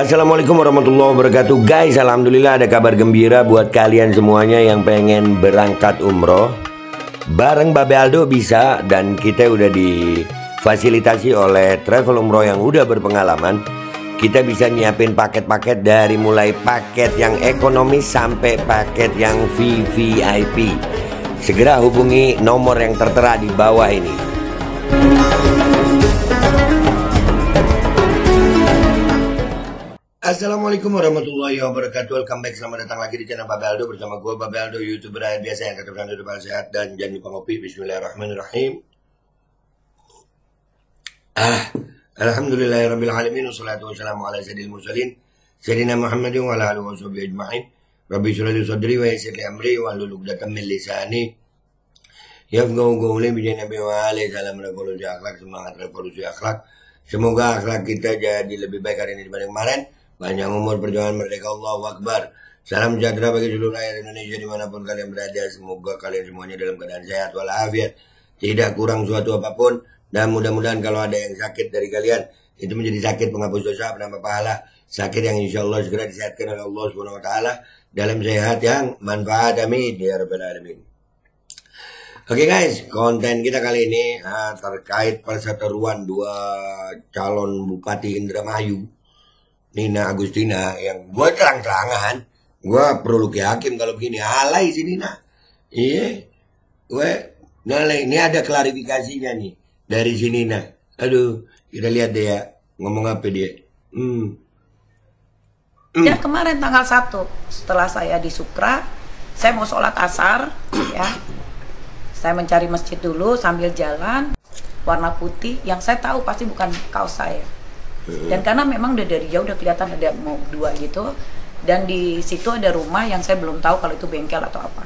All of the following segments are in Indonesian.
Assalamualaikum warahmatullahi wabarakatuh. Guys, alhamdulillah ada kabar gembira buat kalian semuanya yang pengen berangkat umroh. Bareng Babe Aldo bisa, dan kita udah difasilitasi oleh travel umroh yang udah berpengalaman. Kita bisa nyiapin paket-paket dari mulai paket yang ekonomis sampai paket yang VVIP. Segera hubungi nomor yang tertera di bawah ini. Assalamualaikum warahmatullahi wabarakatuh. Welcome back, selamat datang lagi di channel Babe Aldo bersama gue Babe Aldo, YouTuber rakyat biasa yang tetap hidup sehat dan jangan lupa ngopi. Bismillahirrahmanirrahim. Alhamdulillahirabbil alamin, wassalatu wassalamu ala sayyidil mursalin sayyidina Muhammadin wa ala alihi washabihi ajmain. Rabbi shrah li sadri wa yassir li amri wahlul 'uqdatam min lisani yafqahu qawli. Bi Nabi wa alaihi salam revolusi akhlak, semangat revolusi akhlak. Semoga akhlak kita jadi lebih baik hari ini dibanding kemarin. Panjang umur, perjuangan merdeka, Allahu Akbar. Salam sejahtera bagi seluruh rakyat Indonesia dimanapun kalian berada. Semoga kalian semuanya dalam keadaan sehat walafiat, tidak kurang suatu apapun. Dan mudah-mudahan kalau ada yang sakit dari kalian, itu menjadi sakit penghapus dosa, penambah pahala. Sakit yang insya Allah segera disehatkan oleh Allah Subhanahu Wa Taala dalam sehat yang manfaat. Amin ya rabbal alamin. Oke guys, konten kita kali ini terkait perseteruan dua calon Bupati Indramayu, Nina Agustina, yang gue terang-terangan gue perlu Luki Hakim kalau begini. Alay si Nina. Iya, gue nalai. Ini ada klarifikasinya nih dari si Nina. Aduh, kita lihat deh ya ngomong apa dia. Ya kemarin tanggal 1 setelah saya di Sukra, saya mau sholat asar ya. Saya mencari masjid dulu sambil jalan, warna putih yang saya tahu pasti bukan kaos saya. Dan karena memang udah dari jauh udah kelihatan ada mau dua gitu, dan di situ ada rumah yang saya belum tahu kalau itu bengkel atau apa.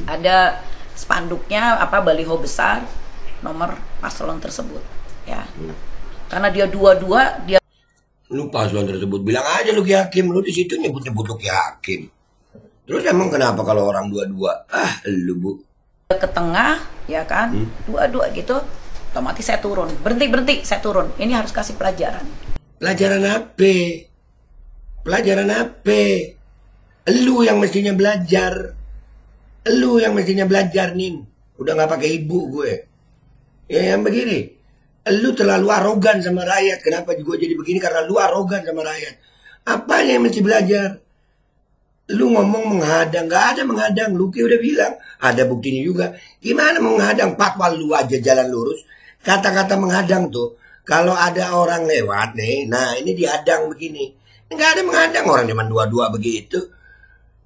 Ada spanduknya apa, baliho besar nomor paslon tersebut ya. Karena dia dua-dua, dia lu paslon tersebut bilang aja Luki Hakim, lu di situ nyebut-nyebut Luki Hakim. Terus emang kenapa kalau orang dua-dua? Lu Bu ke tengah ya kan, dua-dua gitu. Otomatis saya turun, berhenti, saya turun. Ini harus kasih pelajaran. Pelajaran apa? Pelajaran apa? Lu yang mestinya belajar. Lu yang mestinya belajar, Nin. Udah gak pakai ibu gue. Ya yang begini. Lu terlalu arogan sama rakyat. Kenapa gue jadi begini? Karena lu arogan sama rakyat. Apanya yang mesti belajar? Lu ngomong menghadang, gak ada menghadang. Luki udah bilang, ada buktinya juga. Gimana menghadang? Patwal lu aja jalan lurus. Kata-kata menghadang tuh, kalau ada orang lewat nih, nah ini dihadang begini. Nggak ada menghadang, orang cuma dua-dua begitu.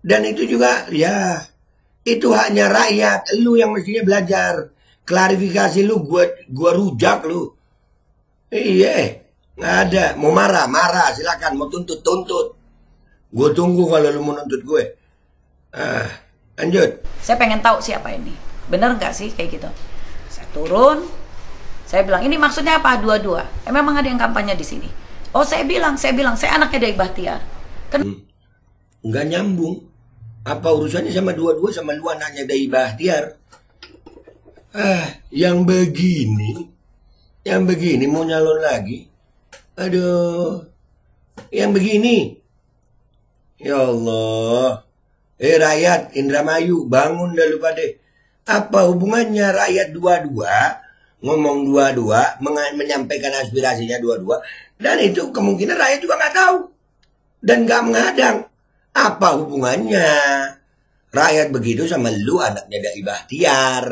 Dan itu juga, ya, itu haknya rakyat. Lu yang mestinya belajar. Klarifikasi lu, gua rujak lu. Iya, nggak ada. Mau marah, silakan. Mau tuntut. Gue tunggu kalau lu mau nuntut gue. Lanjut. Saya pengen tahu siapa ini. Bener nggak sih kayak gitu? Saya turun. Saya bilang, ini maksudnya apa? Dua-dua. Memang ada yang kampanye di sini. Oh, saya bilang, saya anaknya dari Bahtiar. Nggak nyambung. Apa urusannya sama dua-dua sama lu anaknya dari Bahtiar? Yang begini mau nyalon lagi. Aduh, yang begini. Ya Allah. Rakyat Indramayu, bangun dah lu pada. Apa hubungannya rakyat dua-dua? Ngomong dua-dua, menyampaikan aspirasinya dua-dua, dan itu kemungkinan rakyat juga nggak tahu dan nggak menghadang. Apa hubungannya rakyat begitu sama lu anaknya Dai Bahtiar?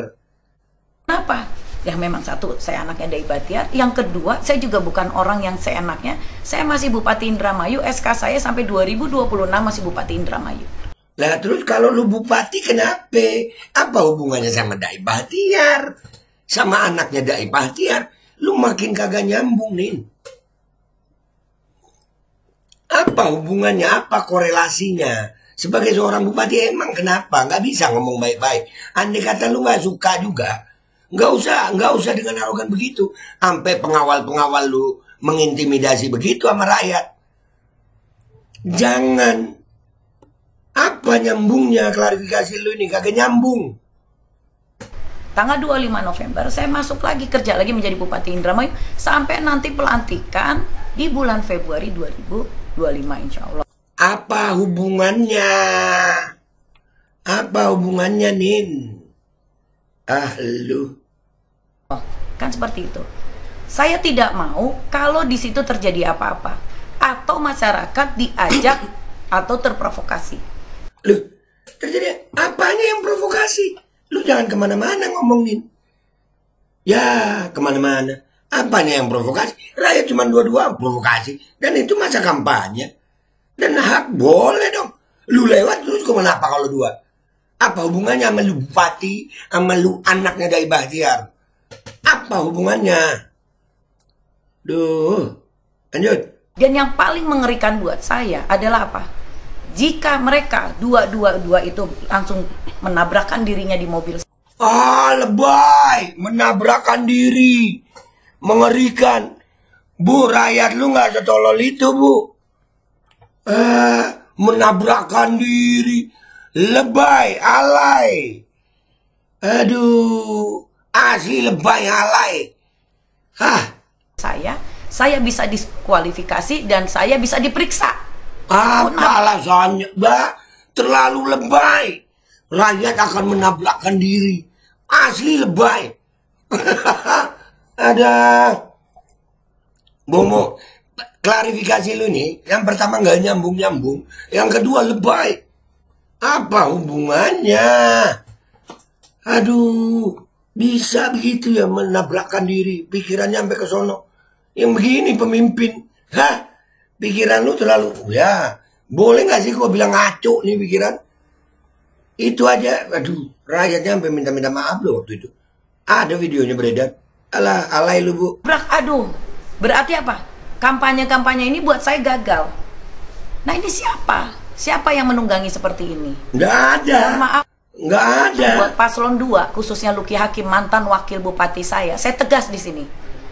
Kenapa? Ya memang satu, saya anaknya Dai Bahtiar. Yang kedua, saya juga bukan orang yang seenaknya. Saya masih Bupati Indramayu, SK saya sampai 2026 masih Bupati Indramayu. Nah terus kalau lu bupati kenapa? Apa hubungannya sama Dai Bahtiar? Sama anaknya Dai Bahtiar, lu makin kagak nyambung, Nin. Apa hubungannya, apa korelasinya? Sebagai seorang bupati emang kenapa? Nggak bisa ngomong baik-baik. Andai kata lu nggak suka juga, nggak usah dengan arogan begitu. Sampai pengawal-pengawal lu mengintimidasi begitu sama rakyat. Jangan. Apa nyambungnya klarifikasi lu ini? Kagak nyambung. tanggal 25 November saya masuk lagi kerja lagi menjadi Bupati Indramayu sampai nanti pelantikan di bulan Februari 2025 insya Allah. Apa hubungannya? Apa hubungannya, Nin? Lu. Oh, kan seperti itu. Saya tidak mau kalau di situ terjadi apa-apa atau masyarakat diajak atau terprovokasi. Loh, terjadi apanya yang provokasi? Lu jangan kemana-mana ngomongin. Ya, kemana-mana. Apanya yang provokasi? Rakyat cuma dua-dua provokasi. Dan itu masa kampanye. Dan hak boleh dong. Lu lewat terus kenapa kalau dua? Apa hubungannya sama lu bupati, sama lu anaknya Dai Bahtiar? Apa hubungannya? Duh, lanjut. Dan yang paling mengerikan buat saya adalah apa? Jika mereka dua itu langsung menabrakkan dirinya di mobil. Lebay, menabrakkan diri, mengerikan. Bu, rakyat lu nggak setolol itu, Bu. Menabrakkan diri, lebay, alay. Aduh, asli lebay, alay. Saya bisa diskualifikasi dan saya bisa diperiksa. Apa alasannya, Mbak? Terlalu lebay. Rakyat akan menabrakkan diri. Asli lebay. Ada. Bomo, klarifikasi lu nih. Yang pertama nggak nyambung-nyambung. Yang kedua lebay. Apa hubungannya? Aduh, bisa begitu ya menabrakkan diri. Pikirannya sampai ke sono. Yang begini pemimpin. Pikiran lu terlalu, ya boleh gak sih gua bilang ngaco nih pikiran? Itu aja, aduh, rakyatnya sampai minta-minta maaf loh waktu itu. Ada videonya beredar. Alah, alay lu, Bu. Aduh, berarti apa? Kampanye-kampanye ini buat saya gagal. Nah ini siapa? Siapa yang menunggangi seperti ini? Nggak ada. Maaf. Nggak ada. Buat paslon 2, khususnya Luki Hakim, mantan wakil bupati saya tegas di sini.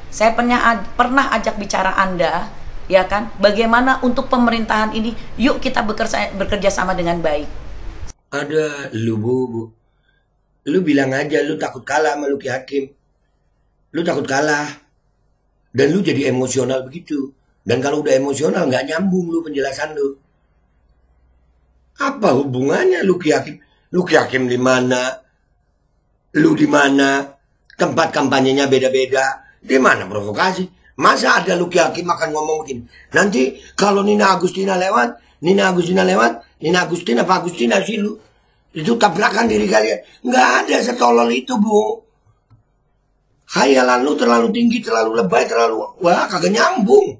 Saya pernah ajak bicara Anda, ya kan? Bagaimana untuk pemerintahan ini? Yuk kita bekerja sama dengan baik. Ada lu, Bu. Lu bilang aja lu takut kalah sama Luki Hakim. Lu takut kalah. Dan lu jadi emosional begitu. Dan kalau udah emosional nggak nyambung lu penjelasan lu. Apa hubungannya Luki Hakim? Luki Hakim di mana? Lu di mana? Tempat kampanyenya beda-beda. Di mana provokasi? Masa ada Luki Hakim akan ngomong begini? Nanti kalau Nina Agustina lewat, Nina Agustina apa Agustina sih lu? Itu tabrakan diri kalian. Nggak ada setolol itu, Bu. Hayalan lu terlalu tinggi, terlalu lebay, wah kagak nyambung.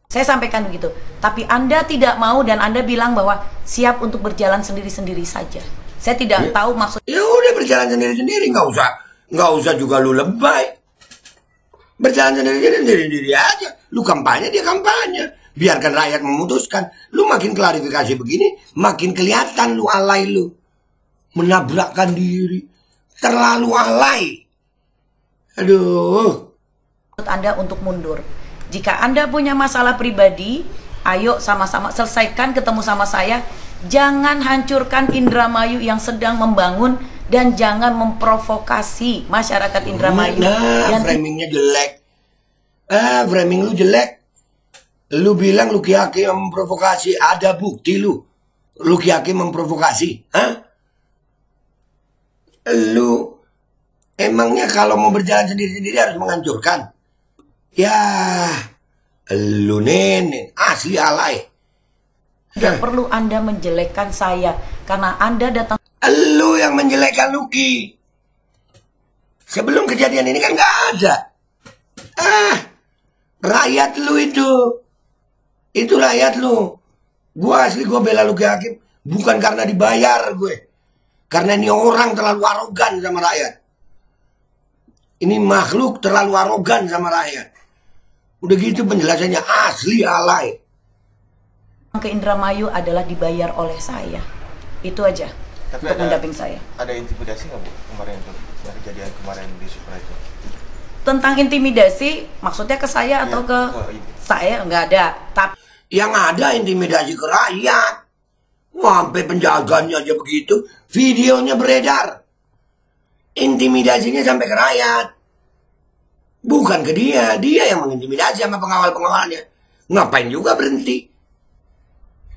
Saya sampaikan begitu. Tapi Anda tidak mau dan Anda bilang bahwa siap untuk berjalan sendiri-sendiri saja. Saya tidak tahu maksud. Ya udah berjalan sendiri-sendiri, nggak usah juga lu lebay. Berjalan sendiri-sendiri aja. Lu kampanye, dia kampanye. Biarkan rakyat memutuskan. Lu makin klarifikasi begini, makin kelihatan lu alay lu. Menabrakkan diri. Terlalu alay. Aduh. Anda untuk mundur. Jika Anda punya masalah pribadi, ayo sama-sama selesaikan, ketemu sama saya. Jangan hancurkan Indramayu yang sedang membangun dan jangan memprovokasi masyarakat Indramayu. Framingnya jelek. Framing lu jelek. Lu bilang Luki Hakim memprovokasi, ada bukti lu. Luki Hakim memprovokasi, Lu emangnya kalau mau berjalan sendiri-sendiri harus menghancurkan? Ya, lu nenek asli alay. Tidak perlu Anda menjelekkan saya karena Anda datang. Lu yang menjelekkan Luki. Sebelum kejadian ini kan nggak ada. Rakyat lu itu rakyat lu. Gua asli gua bela Luki Hakim bukan karena dibayar gue. Karena ini orang terlalu arogan sama rakyat. Ini makhluk terlalu arogan sama rakyat. Udah gitu penjelasannya asli alay. Ke Indramayu adalah dibayar oleh saya. Itu aja. Tapi untuk mendamping saya. Ada intimidasi nggak, Bu, kemarin itu? Yang kejadian kemarin di Supra itu? Tentang intimidasi, maksudnya ke saya atau ke saya? Nggak ada. Tapi yang ada intimidasi ke rakyat. Wah, sampai penjaganya aja begitu. Videonya beredar. intimidasinya sampai ke rakyat. Bukan ke dia yang mengintimidasi sama pengawal-pengawalnya. Ngapain juga berhenti?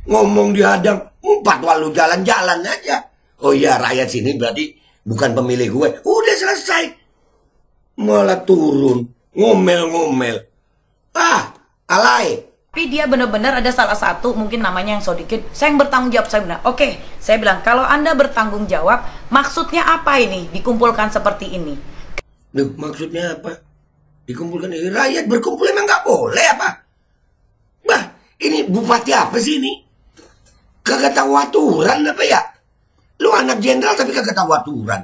Ngomong dihadang, 4 walu jalan-jalan aja. Oh iya, rakyat sini berarti bukan pemilih gue. Udah selesai. Malah turun, ngomel-ngomel. Alay. Tapi dia benar-benar ada salah satu, mungkin namanya yang Sodikin, saya yang bertanggung jawab. Saya bilang, oke, saya bilang, kalau Anda bertanggung jawab, maksudnya apa ini dikumpulkan seperti ini? Duh, maksudnya apa? Dikumpulkan ini, rakyat berkumpul emang nggak boleh apa? Bah, ini bupati apa sih ini? Kagak tahu aturan apa ya? Lu anak jenderal tapi kagak tahu aturan.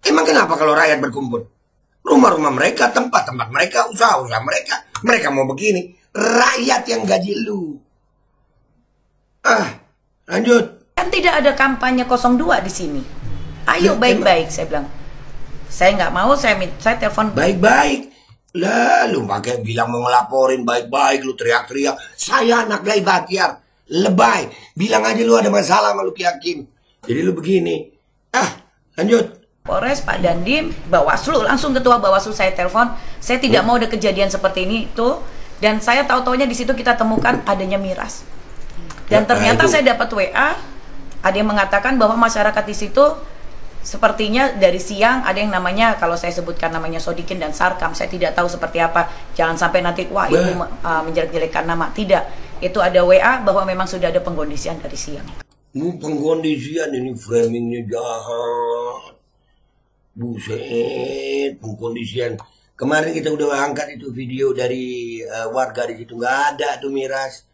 Emang kenapa kalau rakyat berkumpul? Rumah-rumah mereka, tempat-tempat mereka, usaha-usaha mereka. Mereka mau begini. Rakyat yang gaji lu. Lanjut. Kan tidak ada kampanye 02 di sini. Ayo baik-baik, saya bilang. Saya nggak mau, saya telepon. Baik-baik. Lah, lu pakai bilang mau ngelaporin baik-baik, lu teriak-teriak. Saya anak Dai Bahtiar. Lebay. Bilang aja lu ada masalah sama Luki Hakim. Jadi lu begini. Lanjut. Polres, Pak Dandim, Bawaslu, langsung ketua Bawaslu saya telepon. Saya tidak mau ada kejadian seperti ini tuh. Dan saya tahu-taunya di situ kita temukan adanya miras. Dan ternyata saya dapat WA, ada yang mengatakan bahwa masyarakat di situ sepertinya dari siang ada yang namanya, kalau saya sebutkan namanya Sodikin dan Sarkam, saya tidak tahu seperti apa. Jangan sampai nanti wah ini menjelek-jelekan nama. Tidak. Itu ada WA bahwa memang sudah ada pengkondisian dari siang. Pengkondisian ini framingnya jahat. Buset, pengkondisian. Kemarin kita udah angkat itu video dari warga di situ. Nggak ada tuh miras.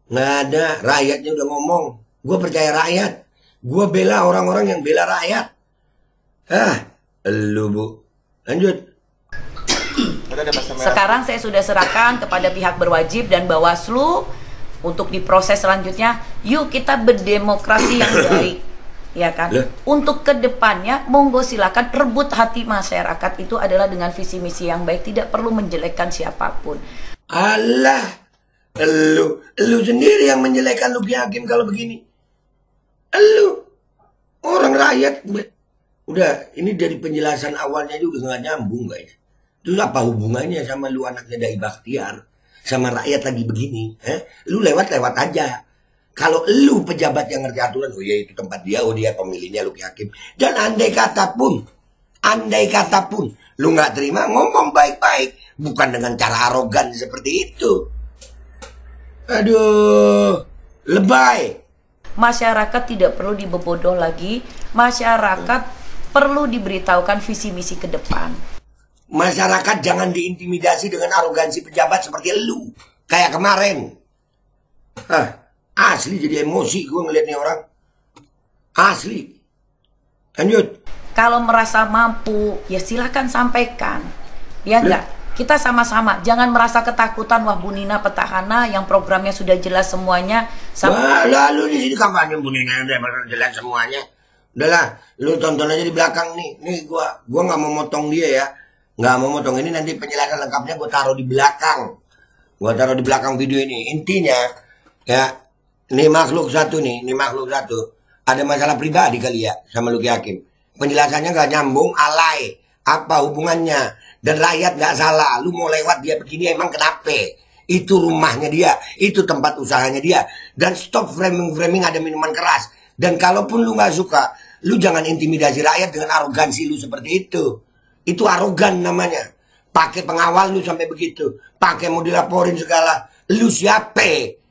Nggak ada. Rakyatnya udah ngomong. Gue percaya rakyat. Gue bela orang-orang yang bela rakyat. Elu bu. Lanjut. Sekarang saya sudah serahkan kepada pihak berwajib dan Bawaslu untuk diproses selanjutnya. Yuk kita berdemokrasi yang baik. Ya kan, untuk kedepannya monggo silakan rebut hati masyarakat itu adalah dengan visi misi yang baik, tidak perlu menjelekkan siapapun. Allah, lu sendiri yang menjelekkan Luki Hakim kalau begini. Lu orang rakyat. Udah, ini dari penjelasan awalnya juga nggak nyambung guys. Terus apa hubungannya sama lu anaknya Dai Bahtiar sama rakyat lagi begini? Lu lewat-lewat aja. Kalau lu pejabat yang ngerti aturan, oh ya itu tempat dia, oh dia pemilihnya Luki Hakim. Dan andai kata pun, lu nggak terima, ngomong baik-baik, bukan dengan cara arogan seperti itu. Aduh, lebay. Masyarakat tidak perlu dibebodoh lagi, masyarakat perlu diberitahukan visi misi ke depan. Masyarakat jangan diintimidasi dengan arogansi pejabat seperti lu, kayak kemarin. Asli jadi emosi gue ngeliat nih orang. Asli. Lanjut. Kalau merasa mampu, ya silakan sampaikan. Ya enggak? Kita sama-sama. Jangan merasa ketakutan. Wah, Bu Nina petahana yang programnya sudah jelas semuanya. Wah, lalu di sini kampanye Bu Nina udah jelas semuanya. Udahlah, lu tonton aja di belakang nih. Nih gua nggak mau motong dia ya. Nggak mau motong ini, nanti penjelasan lengkapnya gue taruh di belakang. Gue taruh di belakang video ini. Intinya, ya. Ini makhluk satu. Ada masalah pribadi kali ya sama Luki Hakim. Penjelasannya gak nyambung, alay. Apa hubungannya? Dan rakyat gak salah. Lu mau lewat dia begini emang kenapa? Itu rumahnya dia. Itu tempat usahanya dia. Dan stop framing ada minuman keras. Dan kalaupun lu gak suka, lu jangan intimidasi rakyat dengan arogansi lu seperti itu. Itu arogan namanya. Pakai pengawal lu sampai begitu. Pakai mau dilaporin segala. Lu siapa?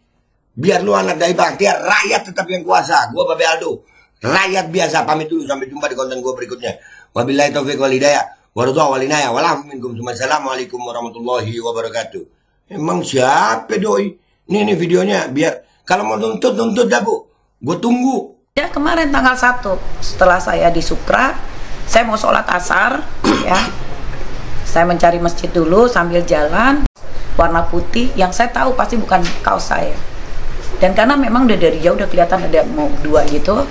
Biar lu anak Dai Bahtiar, rakyat tetap yang kuasa. Gua Babe Aldo, rakyat biasa. Pamit dulu, sampai jumpa di konten gua berikutnya. Wabillahi taufiq wal hidayah. Waridha wal inayah. Wassalamualaikum warahmatullahi wabarakatuh. Emang siapa doi? Ini videonya biar kalau mau nuntut dah bu. Gue tunggu. Ya kemarin tanggal 1 setelah saya di Sukra, saya mau sholat asar ya. Saya mencari masjid dulu sambil jalan, warna putih yang saya tahu pasti bukan kaos saya. Dan karena memang udah dari jauh udah kelihatan ada mau 2 gitu.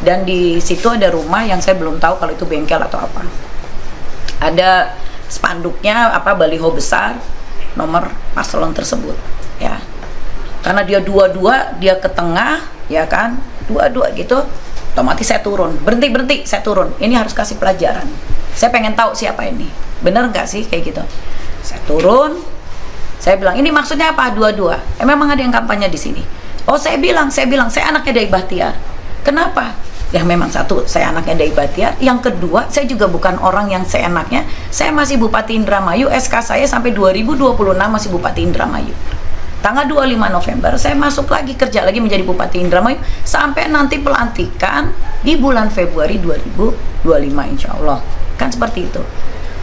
Dan di situ ada rumah yang saya belum tahu kalau itu bengkel atau apa. Ada spanduknya baliho besar nomor paslon tersebut ya. Karena dia dua-dua, dia ke tengah ya kan, dua-dua gitu. Otomatis saya turun, berhenti, saya turun. Ini harus kasih pelajaran. Saya pengen tahu siapa ini. Bener nggak sih kayak gitu? Saya turun, saya bilang, ini maksudnya apa? Dua-dua. Memang ada yang kampanye di sini. Oh, saya bilang, saya anaknya Dai Bahtiar. Kenapa? Ya memang satu, saya anaknya Dai Bahtiar. Yang kedua, saya juga bukan orang yang seenaknya. Saya masih Bupati Indramayu, SK saya sampai 2026 masih Bupati Indramayu. Tanggal 25 November saya masuk lagi, kerja lagi menjadi Bupati Indramayu sampai nanti pelantikan di bulan Februari 2025 insya Allah. Kan seperti itu.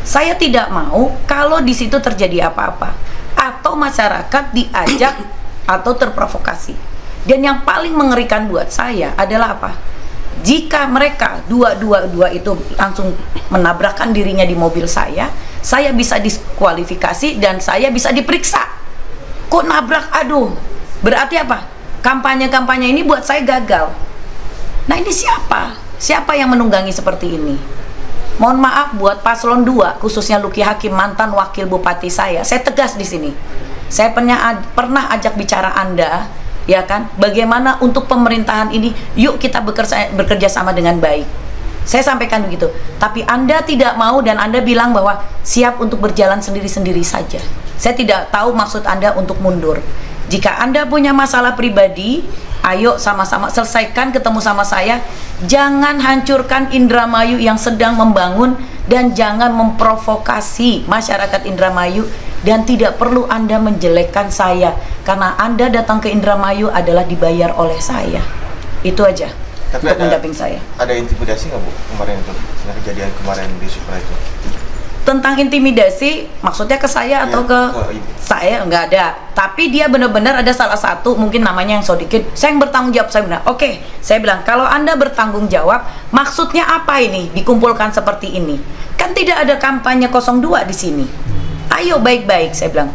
Saya tidak mau kalau di situ terjadi apa-apa atau masyarakat diajak atau terprovokasi. Dan yang paling mengerikan buat saya adalah apa? Jika mereka dua itu langsung menabrakkan dirinya di mobil saya bisa diskualifikasi dan saya bisa diperiksa. Kok nabrak? Aduh, berarti apa? Kampanye-kampanye ini buat saya gagal. Nah, ini siapa? Siapa yang menunggangi seperti ini? Mohon maaf buat paslon 2, khususnya Luki Hakim, mantan wakil bupati saya tegas di sini. Saya pernah ajak bicara Anda, ya kan? Bagaimana untuk pemerintahan ini? Yuk kita bekerja sama dengan baik. Saya sampaikan begitu. Tapi Anda tidak mau dan Anda bilang bahwa siap untuk berjalan sendiri-sendiri saja. Saya tidak tahu maksud Anda untuk mundur. Jika Anda punya masalah pribadi, ayo sama-sama selesaikan, ketemu sama saya. Jangan hancurkan Indramayu yang sedang membangun dan jangan memprovokasi masyarakat Indramayu, dan tidak perlu Anda menjelekkan saya karena Anda datang ke Indramayu adalah dibayar oleh saya. Itu aja. Tapi untuk mendamping saya. Ada intimidasi nggak Bu kemarin itu, kejadian kemarin di Supra itu? Tentang intimidasi, maksudnya ke saya atau ke ibu? Saya nggak ada. Tapi dia benar-benar ada salah satu, mungkin namanya yang Sodikin. Saya yang bertanggung jawab, saya bilang, oke. Saya bilang, kalau Anda bertanggung jawab, maksudnya apa ini? Dikumpulkan seperti ini. Kan tidak ada kampanye 02 di sini. Ayo baik-baik, saya bilang.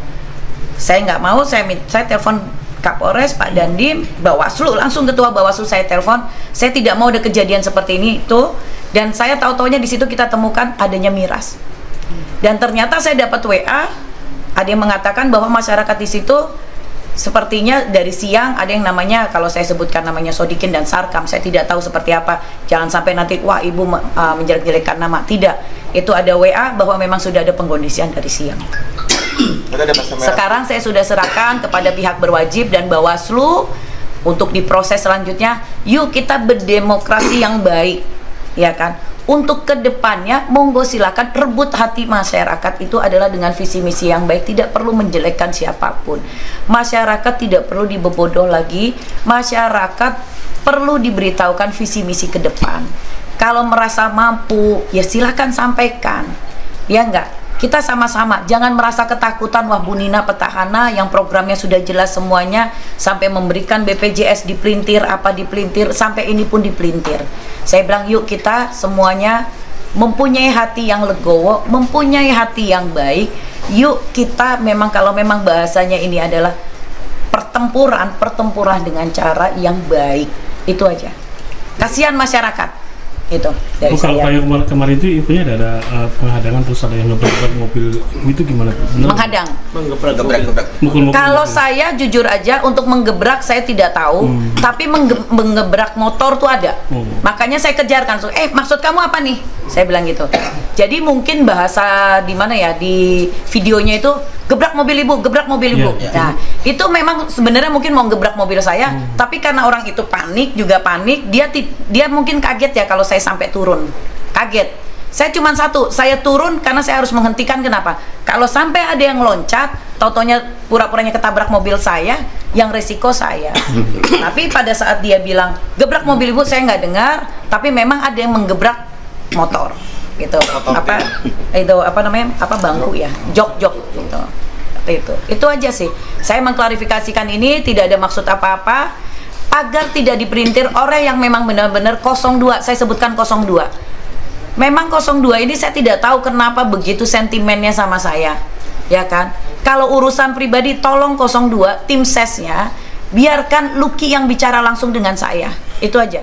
Saya nggak mau, saya telepon Kapolres, Pak Dandim, Bawaslu, langsung ketua Bawaslu saya telepon. Saya tidak mau ada kejadian seperti ini itu. Dan saya tahu-taunya di situ kita temukan adanya miras. Dan ternyata saya dapat WA, ada yang mengatakan bahwa masyarakat di situ sepertinya dari siang ada yang namanya, kalau saya sebutkan namanya Sodikin dan Sarkam, saya tidak tahu seperti apa. Jangan sampai nanti wah ibu menjelek-jelekkan nama. Tidak. Itu ada WA bahwa memang sudah ada pengkondisian dari siang. Sekarang saya sudah serahkan kepada pihak berwajib dan Bawaslu untuk diproses selanjutnya. Yuk kita berdemokrasi yang baik, ya kan? Untuk kedepannya, monggo silakan rebut hati masyarakat itu adalah dengan visi misi yang baik, tidak perlu menjelekkan siapapun. Masyarakat tidak perlu dibebodoh lagi, masyarakat perlu diberitahukan visi misi ke depan. Kalau merasa mampu, ya silakan sampaikan, ya enggak? Kita sama-sama, jangan merasa ketakutan, wah Bu Nina petahana yang programnya sudah jelas semuanya, sampai memberikan BPJS dipelintir, apa dipelintir, sampai ini pun dipelintir. Saya bilang yuk kita semuanya mempunyai hati yang legowo, mempunyai hati yang baik. Yuk kita memang, kalau memang bahasanya ini adalah pertempuran dengan cara yang baik. Itu aja. Kasihan masyarakat. Itu dari kalau kayak kemarin itu infonya ada penghadangan, terus ada yang ngebrak mobil itu gimana? Benar? Menghadang. Menggebrak. Kalau saya jujur aja untuk menggebrak saya tidak tahu, tapi menggebrak motor tuh ada. Makanya saya kejarkan, maksud kamu apa nih? Saya bilang gitu. Jadi mungkin bahasa di mana ya, di videonya itu gebrak mobil ibu, gebrak mobil ibu. Nah, itu memang sebenarnya mungkin mau gebrak mobil saya, tapi karena orang itu panik, dia mungkin kaget ya kalau saya sampai turun. Kaget. Saya cuma satu, saya turun karena saya harus menghentikan. Kenapa? Kalau sampai ada yang loncat, tau-taunya pura-puranya ketabrak mobil saya, yang resiko saya. Tapi pada saat dia bilang gebrak mobil ibu, saya nggak dengar, tapi memang ada yang menggebrak motor. Gitu. Bangku ya, jok gitu. Itu aja sih. Saya mengklarifikasikan ini tidak ada maksud apa-apa, agar tidak diperintir orang yang memang benar-benar 02. Saya sebutkan 02. Memang 02 ini saya tidak tahu kenapa begitu sentimennya sama saya, ya kan? Kalau urusan pribadi tolong 02 tim sesnya biarkan Luki yang bicara langsung dengan saya. Itu aja.